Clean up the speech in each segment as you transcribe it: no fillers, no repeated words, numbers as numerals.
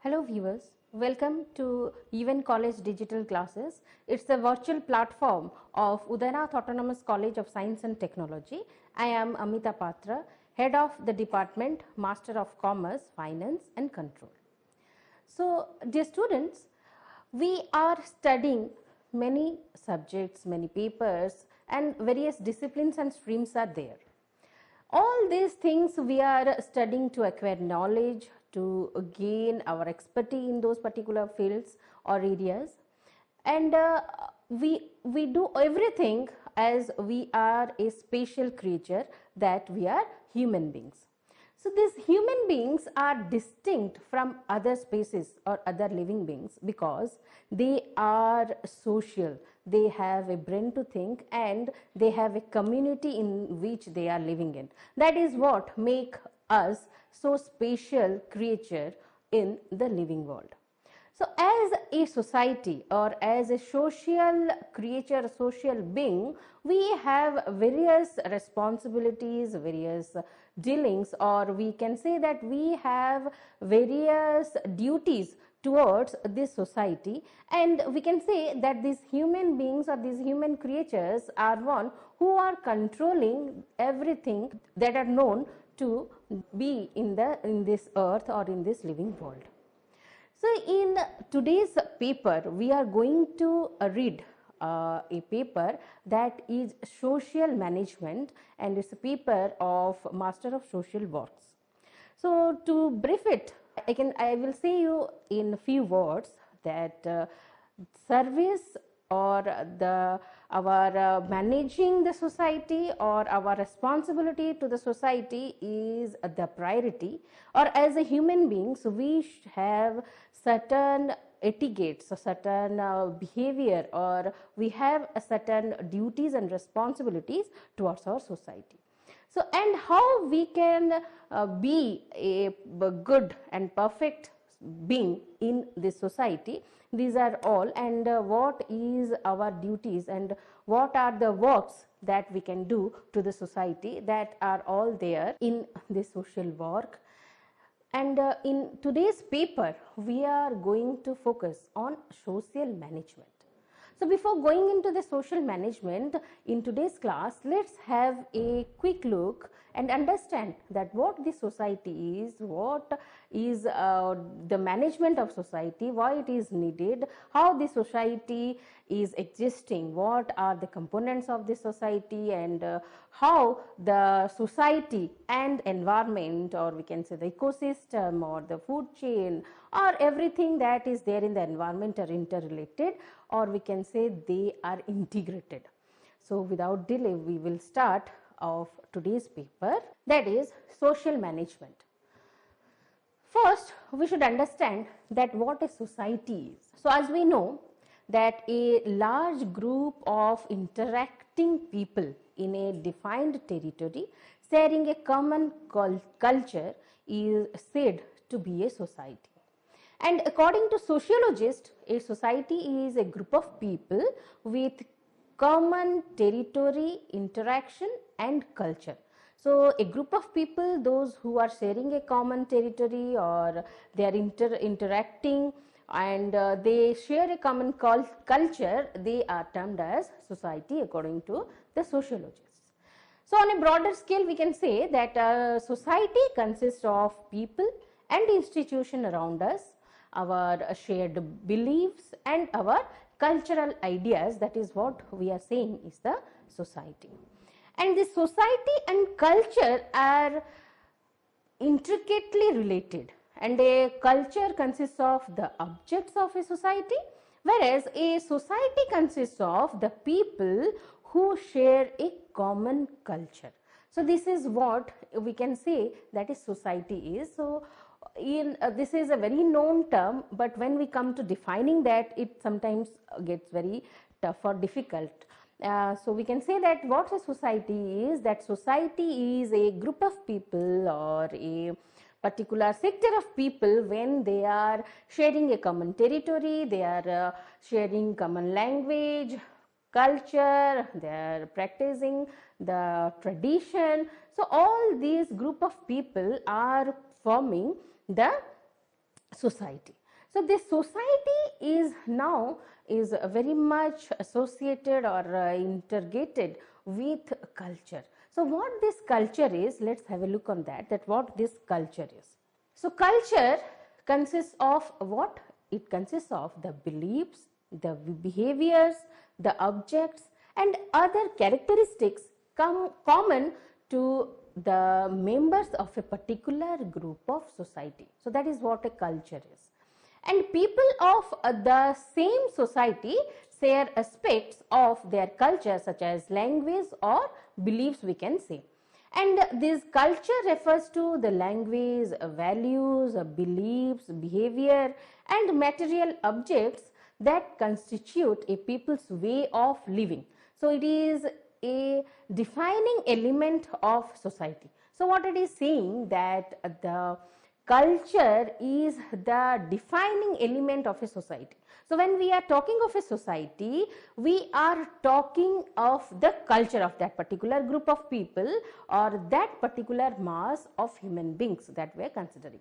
Hello viewers, welcome to Even College Digital Classes. It's the virtual platform of Udayanath Autonomous College of Science and Technology. I am Amita Patra, Head of the Department, Master of Commerce, Finance and Control. So dear students, we are studying many subjects, many papers and various disciplines and streams are there. All these things we are studying to acquire knowledge, to gain our expertise in those particular fields or areas, and we do everything as we are a special creature, that we are human beings. So these human beings are distinct from other species or other living beings because they are social. They have a brain to think and they have a community in which they are living in. That is what make us so special creature in the living world. So as a society or as a social creature, social being, we have various responsibilities, various dealings, or we can say that we have various duties towards this society, and we can say that these human beings or these human creatures are one who are controlling everything that are known to be in this earth or in this living world. So in today's paper, we are going to read a paper that is social management, and it's a paper of Master of Social Works. So to brief it, I will say you in a few words that service or our managing the society or our responsibility to the society is the priority, or as a human beings we have certain etiquettes, a certain behavior, or we have a certain duties and responsibilities towards our society. So and how we can be a good and perfect being in this society, these are all, and what is our duties and what are the works that we can do to the society, that are all there in this social work. And in today's paper we are going to focus on social management. So before going into the social management in today's class, let's have a quick look and understand that what the society is, what is the management of society, why it is needed, how the society is existing, what are the components of the society, and how the society and environment, or we can say the ecosystem or the food chain or everything that is there in the environment are interrelated, or we can say they are integrated. So without delay we will start of today's paper, that is social management. First we should understand that what a society is. So as we know that a large group of interacting people in a defined territory sharing a common culture is said to be a society. And according to sociologists, a society is a group of people with common territory, interaction and culture. So a group of people, those who are sharing a common territory or they are interacting and they share a common culture, they are termed as society according to the sociologists. So on a broader scale we can say that society consists of people and institution around us, our shared beliefs and our cultural ideas. That is what we are saying is the society. And this society and culture are intricately related, and a culture consists of the objects of a society, whereas a society consists of the people who share a common culture. So this is what we can say that is society is. So this is a very known term, but when we come to defining that, it sometimes gets very tough or difficult. So we can say that what a society is, that society is a group of people or a particular sector of people when they are sharing a common territory, they are sharing common language, culture, they are practicing the tradition. So all these group of people are forming the society. So this society is now is very much associated or integrated with culture. So what this culture is, let's have a look on that what this culture is. So culture consists of what? It consists of the beliefs, the behaviors, the objects and other characteristics common to the members of a particular group of society. So that is what a culture is. And people of the same society share aspects of their culture such as language or beliefs, we can say. And this culture refers to the language, values, beliefs, behavior and material objects that constitute a people's way of living. So it is a defining element of society. So what it is saying, that the culture is the defining element of a society. So when we are talking of a society, we are talking of the culture of that particular group of people or that particular mass of human beings that we are considering.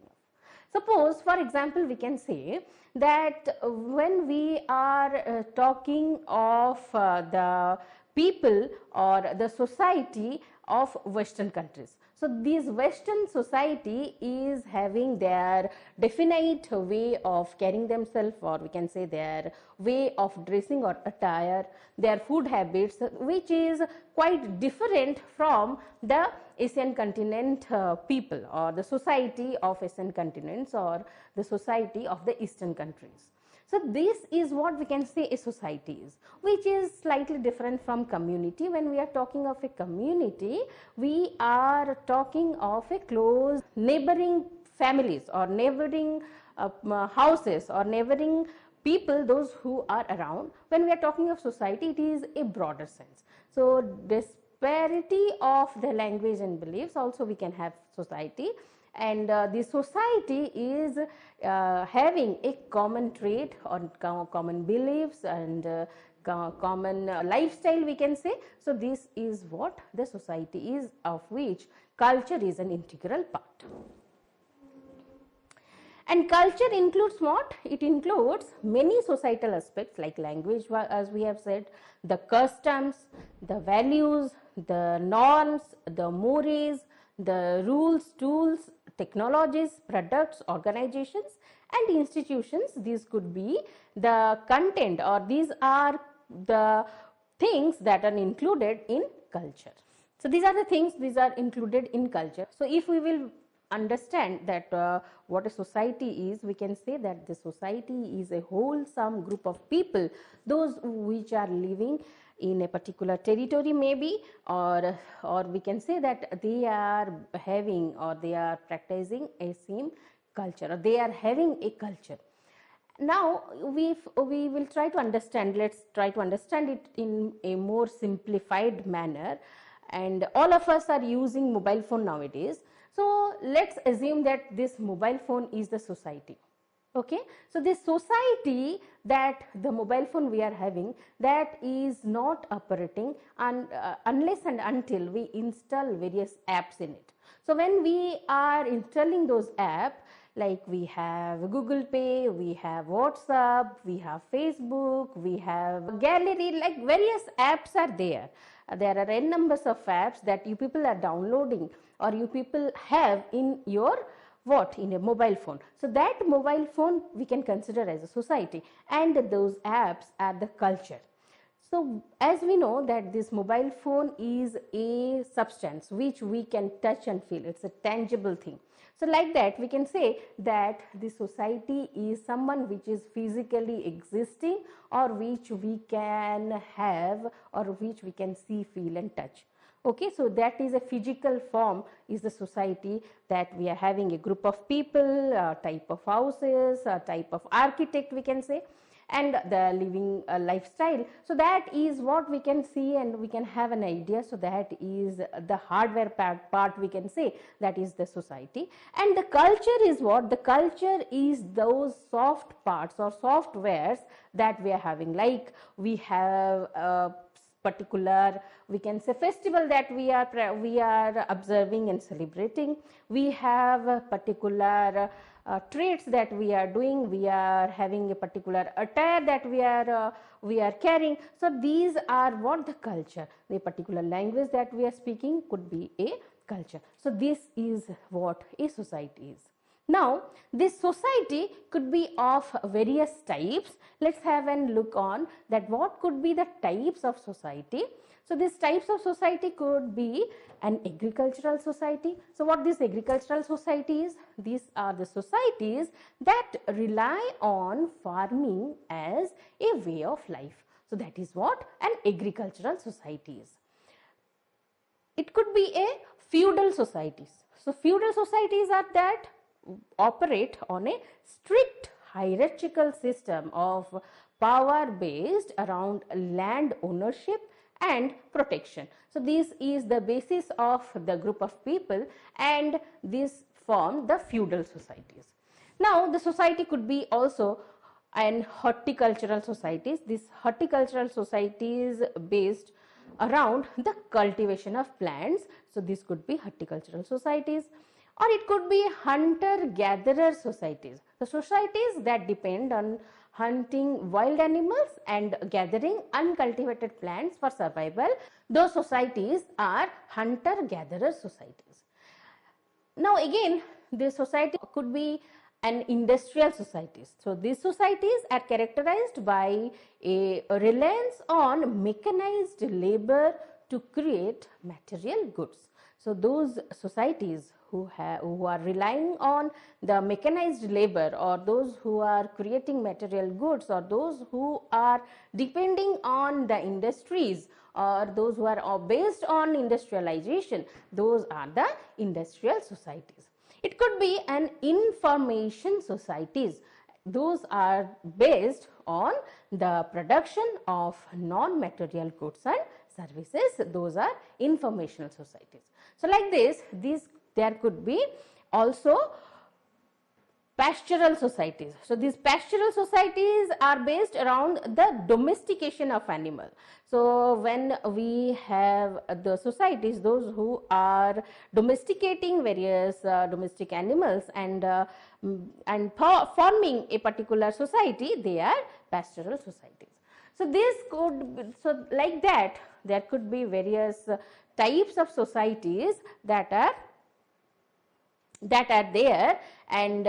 Suppose, for example, we can say that when we are talking of the people or the society of Western countries. So this Western society is having their definite way of carrying themselves, or we can say their way of dressing or attire, their food habits, which is quite different from the Asian continent people or the society of Asian continents or the society of the Eastern countries. So this is what we can say a society is, which is slightly different from community. When we are talking of a community, we are talking of a close neighboring families or neighboring houses or neighboring people, those who are around. When we are talking of society, it is a broader sense. So disparity of the language and beliefs, also we can have society. And the society is having a common trait or common beliefs and common lifestyle, we can say. So this is what the society is, of which culture is an integral part. And culture includes what? It includes many societal aspects like language, as we have said, the customs, the values, the norms, the mores, the rules, tools, technologies, products, organizations and institutions. These could be the content, or these are the things that are included in culture. So these are the things, these are included in culture. So if we will understand that what a society is, we can say that the society is a wholesome group of people, those which are living in a particular territory maybe, or we can say that they are having or they are practicing a same culture, or they are having a culture. Now we will try to understand, let's try to understand it in a more simplified manner. And all of us are using mobile phone nowadays. So let's assume that this mobile phone is the society. Okay, so this society, that the mobile phone we are having, that is not operating unless and until we install various apps in it. So when we are installing those apps, like we have Google Pay, we have WhatsApp, we have Facebook, we have gallery, like various apps are there. There are n numbers of apps that you people are downloading or you people have in your in a mobile phone. So that mobile phone we can consider as a society, and those apps are the culture. So as we know that this mobile phone is a substance which we can touch and feel, it's a tangible thing. So like that we can say that the society is someone which is physically existing, or which we can have, or which we can see, feel and touch. Okay, so that is a physical form, is the society, that we are having a group of people, a type of houses, a type of architect we can say, and the living lifestyle. So that is what we can see and we can have an idea. So that is the hardware part we can say, that is the society. And the culture is what? The culture is those soft parts or softwares that we are having, like we have particular, we can say, festival that we are observing and celebrating. We have a particular traits that we are doing. We are having a particular attire that we are carrying. So these are what the culture, the particular language that we are speaking could be a culture. So this is what a society is. Now this society could be of various types. Let's have a look on that what could be the types of society. So these types of society could be an agricultural society. So what this agricultural society is? These are the societies that rely on farming as a way of life. So that is what an agricultural society is. It could be a feudal societies. So feudal societies are that operate on a strict hierarchical system of power based around land ownership and protection. So this is the basis of the group of people, and this form the feudal societies. Now the society could be also an horticultural societies. These horticultural societies based around the cultivation of plants. So this could be horticultural societies, or it could be hunter-gatherer societies. The societies that depend on hunting wild animals and gathering uncultivated plants for survival. Those societies are hunter-gatherer societies. Now again, this society could be an industrial societies. So these societies are characterized by a reliance on mechanized labor to create material goods. So those societies who are relying on the mechanized labor, or those who are creating material goods, or those who are depending on the industries, or those who are based on industrialization, those are the industrial societies. It could be an information societies. Those are based on the production of non-material goods and services. Those are informational societies. So like this, there could be also pastoral societies. So these pastoral societies are based around the domestication of animal. So when we have the societies, those who are domesticating various domestic animals and forming a particular society, they are pastoral societies. So this could, so like that, there could be various types of societies that are there, and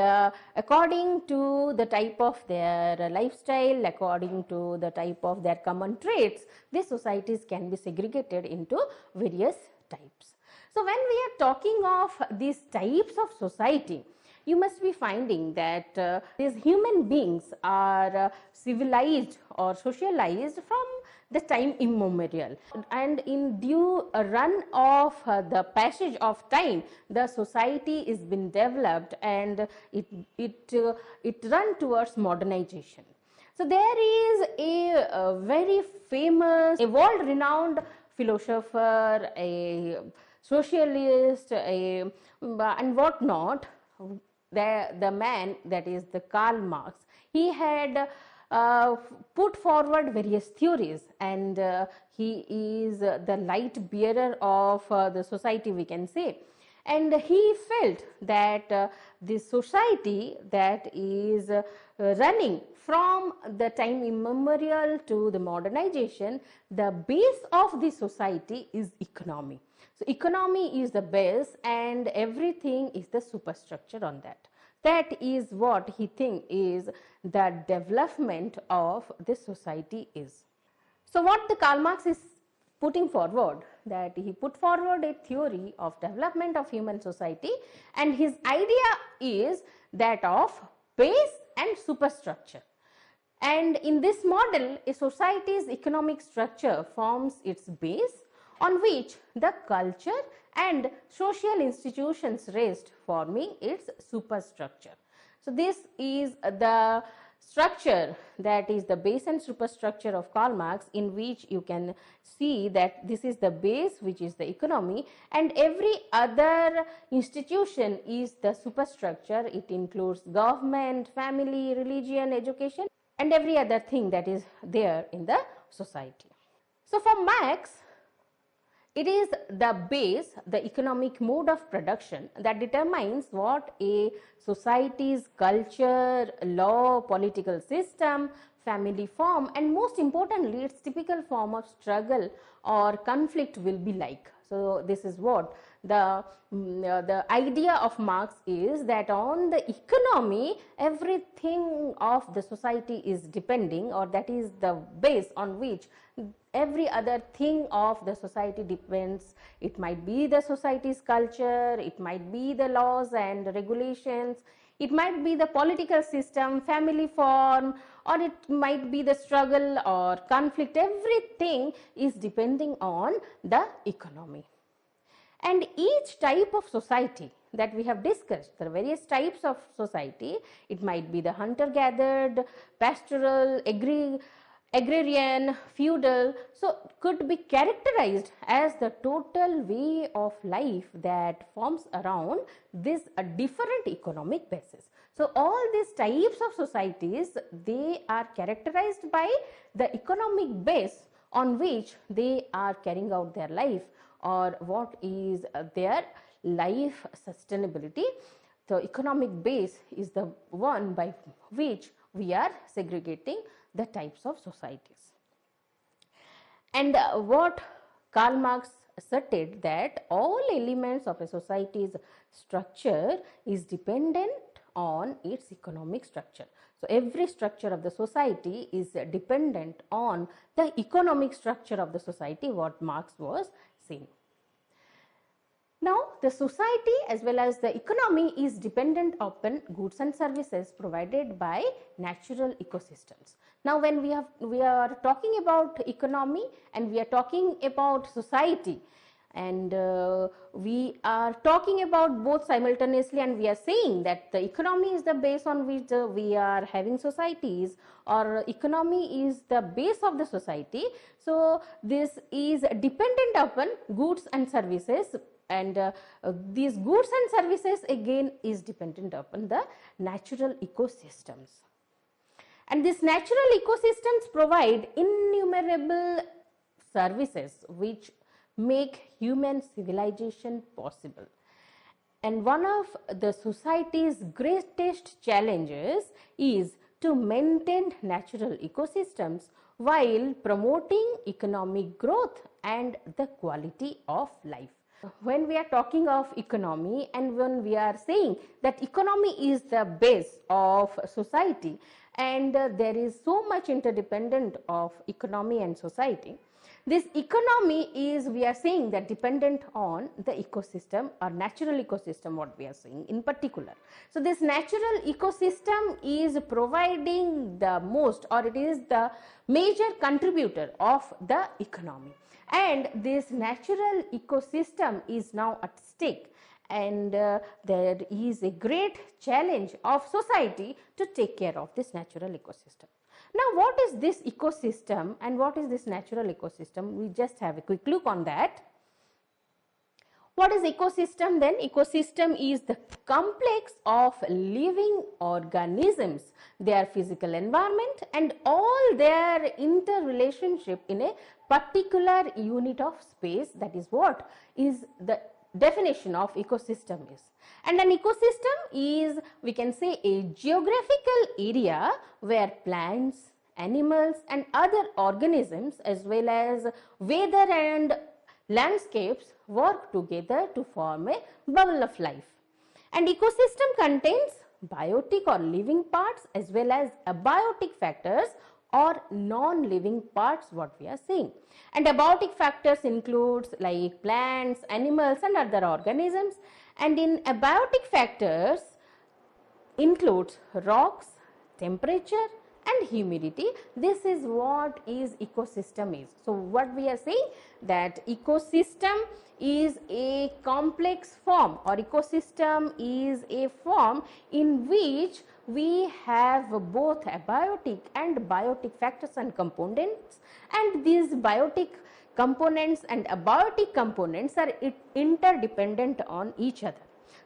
according to the type of their lifestyle, according to the type of their common traits, these societies can be segregated into various types. So when we are talking of these types of society, you must be finding that these human beings are civilized or socialized from the time immemorial, and in due run of the passage of time, the society is been developed and it run towards modernization. So there is a very famous, a world renowned philosopher, a socialist, and what not, the man, that is the Karl Marx, he had put forward various theories, and he is the light bearer of the society, we can say. And he felt that this society that is running from the time immemorial to the modernization, the base of the society is economy. So economy is the base and everything is the superstructure on that. That is what he thinks is the development of this society is. So what the Karl Marx is putting forward, that he put forward a theory of development of human society, and his idea is that of base and superstructure. And in this model, a society's economic structure forms its base, on which the culture and social institutions rest, forming its superstructure. So this is the structure, that is the base and superstructure of Karl Marx, in which you can see that this is the base, which is the economy, and every other institution is the superstructure. It includes government, family, religion, education, and every other thing that is there in the society. So for Marx, It is the base, the economic mode of production that determines what a society's culture, law, political system, family form, and most importantly its typical form of struggle or conflict will be like. So this is what the idea of Marx is, that on the economy everything of the society is depending, or that is the base on which every other thing of the society depends. It might be the society's culture, it might be the laws and regulations, it might be the political system, family form, or it might be the struggle or conflict. Everything is depending on the economy. And each type of society that we have discussed, the various types of society, it might be the hunter-gathered, pastoral, agrarian, feudal, so could be characterized as the total way of life that forms around this different economic basis. So all these types of societies, they are characterized by the economic base on which they are carrying out their life, or what is their life sustainability. The economic base is the one by which we are segregating the types of societies. And what Karl Marx asserted, that all elements of a society's structure is dependent on its economic structure. So every structure of the society is dependent on the economic structure of the society, what Marx was saying. Now, the society as well as the economy is dependent upon goods and services provided by natural ecosystems. Now, when we are talking about economy and we are talking about society, and we are talking about both simultaneously, and we are saying that the economy is the base on which we are having societies, or economy is the base of the society. So this is dependent upon goods and services, and these goods and services again is dependent upon the natural ecosystems. And these natural ecosystems provide innumerable services which make human civilization possible. And one of the society's greatest challenges is to maintain natural ecosystems while promoting economic growth and the quality of life. When we are talking of economy, and when we are saying that economy is the base of society, and there is so much interdependent of economy and society, this economy is, we are saying that dependent on the ecosystem or natural ecosystem, what we are saying in particular. So this natural ecosystem is providing the most, or it is the major contributor of the economy. And this natural ecosystem is now at stake, and there is a great challenge of society to take care of this natural ecosystem. Now, what is this ecosystem and what is this natural ecosystem? We just have a quick look on that. What is ecosystem then? Ecosystem is the complex of living organisms, their physical environment and all their interrelationship in a particular unit of space. That is what is the definition of ecosystem is. And an ecosystem is, we can say, a geographical area where plants, animals and other organisms as well as weather and landscapes work together to form a bubble of life. And ecosystem contains biotic or living parts as well as abiotic factors or non-living parts, what we are saying. And abiotic factors includes like plants, animals and other organisms. And in abiotic factors includes rocks, temperature and humidity. This is what is ecosystem is. So what we are saying, that ecosystem is a complex form, or ecosystem is a form in which we have both abiotic and biotic factors and components, and these biotic components and abiotic components are interdependent on each other.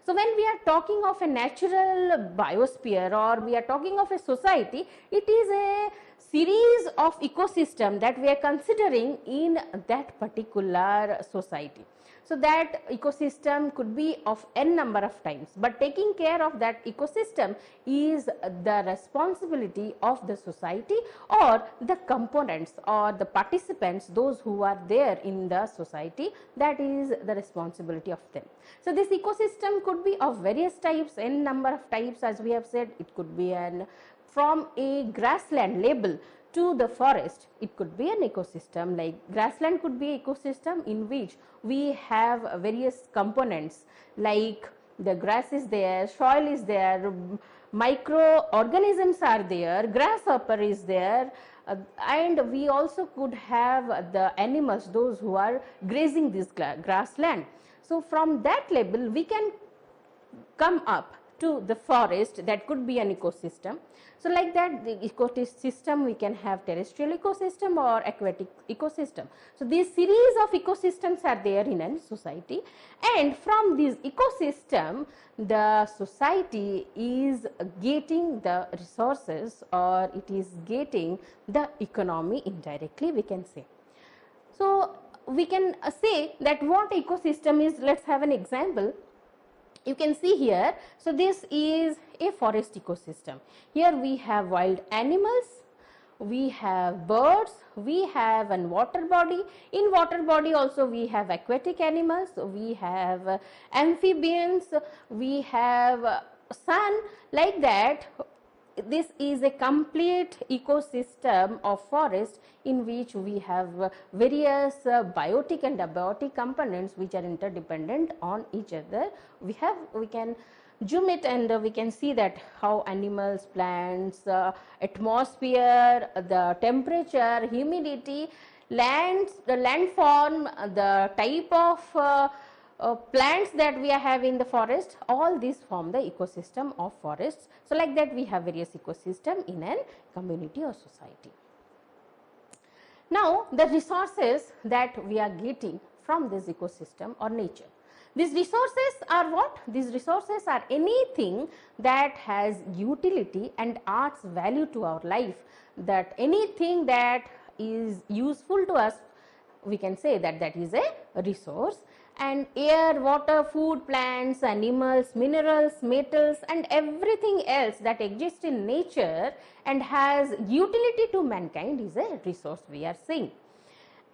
So when we are talking of a natural biosphere or we are talking of a society, it is a series of ecosystem that we are considering in that particular society. So that ecosystem could be of n number of times, but taking care of that ecosystem is the responsibility of the society or the components or the participants, those who are there in the society, that is the responsibility of them. So this ecosystem could be of various types, n number of types, as we have said. It could be from a grassland label to the forest, it could be an ecosystem. Like grassland could be ecosystem in which we have various components, like the grass is there, soil is there, microorganisms are there, grasshopper is there, and we also could have the animals, those who are grazing this grassland. So from that level we can come up to the forest, that could be an ecosystem. So like that, the ecosystem, we can have terrestrial ecosystem or aquatic ecosystem. So these series of ecosystems are there in a society, and from this ecosystem the society is getting the resources, or it is getting the economy indirectly, we can say. So we can say that what ecosystem is. Let's have an example. You can see here, so this is a forest ecosystem. Here we have wild animals, we have birds, we have an water body. In water body also we have aquatic animals, we have amphibians, we have sun. Like that, this is a complete ecosystem of forest in which we have various biotic and abiotic components which are interdependent on each other. We can zoom it and we can see that how animals, plants, atmosphere, the temperature, humidity, lands, the landform, the type of plants that we are having in the forest, all these form the ecosystem of forests. So like that, we have various ecosystem in a community or society. Now the resources that we are getting from this ecosystem or nature. These resources are what? These resources are anything that has utility and adds value to our life, that anything that is useful to us, we can say that that is a resource. And air, water, food, plants, animals, minerals, metals and everything else that exists in nature and has utility to mankind is a resource, we are saying.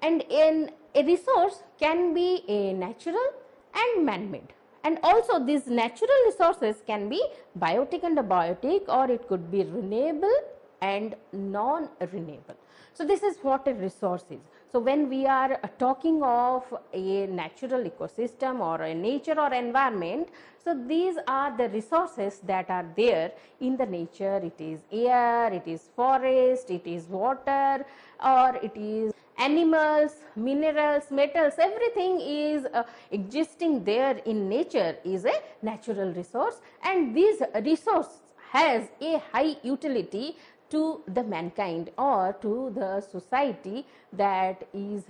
And in a resource can be a natural and man-made, and also these natural resources can be biotic and abiotic, or it could be renewable and non-renewable. So this is what a resource is. So when we are talking of a natural ecosystem or a nature or environment, so these are the resources that are there in the nature. It is air, it is forest, it is water, or it is animals, minerals, metals, everything is existing there in nature is a natural resource, and this resource has a high utility to the mankind or to the society that is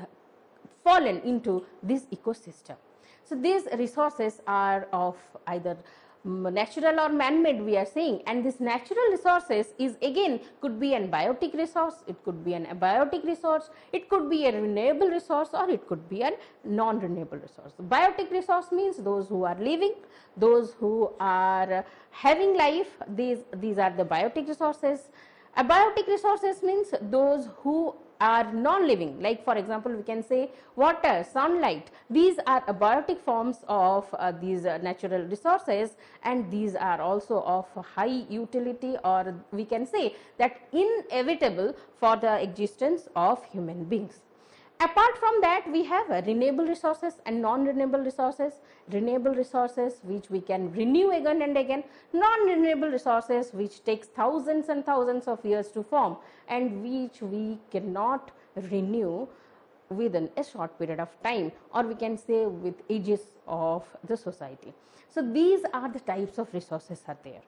fallen into this ecosystem. So these resources are of either natural or man-made, we are saying, and this natural resources is again could be an biotic resource, it could be an abiotic resource, it could be a renewable resource, or it could be a non-renewable resource. Biotic resource means those who are living, those who are having life, these are the biotic resources. Abiotic resources means those who are non-living, like for example we can say water, sunlight. These are abiotic forms of these natural resources, and these are also of high utility, or we can say that inevitable for the existence of human beings. Apart from that, we have renewable resources and non-renewable resources. Renewable resources which we can renew again and again, non-renewable resources which takes thousands and thousands of years to form and which we cannot renew within a short period of time, or we can say with ages of the society. So these are the types of resources are there.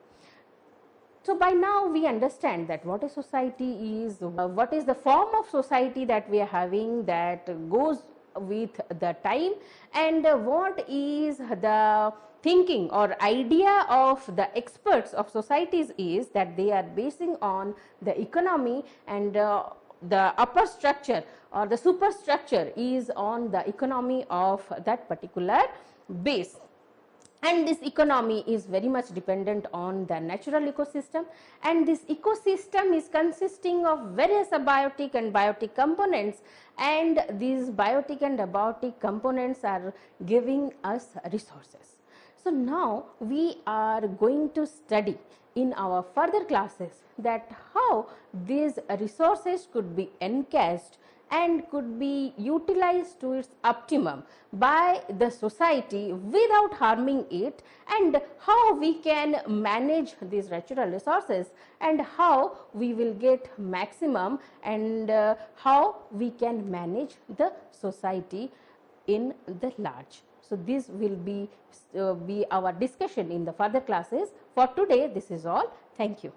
So by now we understand that what a society is, what is the form of society that we are having that goes with the time, and what is the thinking or idea of the experts of societies is that they are basing on the economy, and the upper structure or the superstructure is on the economy of that particular base. And this economy is very much dependent on the natural ecosystem, and this ecosystem is consisting of various abiotic and biotic components, and these biotic and abiotic components are giving us resources. So now we are going to study in our further classes that how these resources could be encased and could be utilized to its optimum by the society without harming it, and how we can manage these natural resources, and how we will get maximum, and how we can manage the society in the large. So this will be our discussion in the further classes. For today, this is all. Thank you.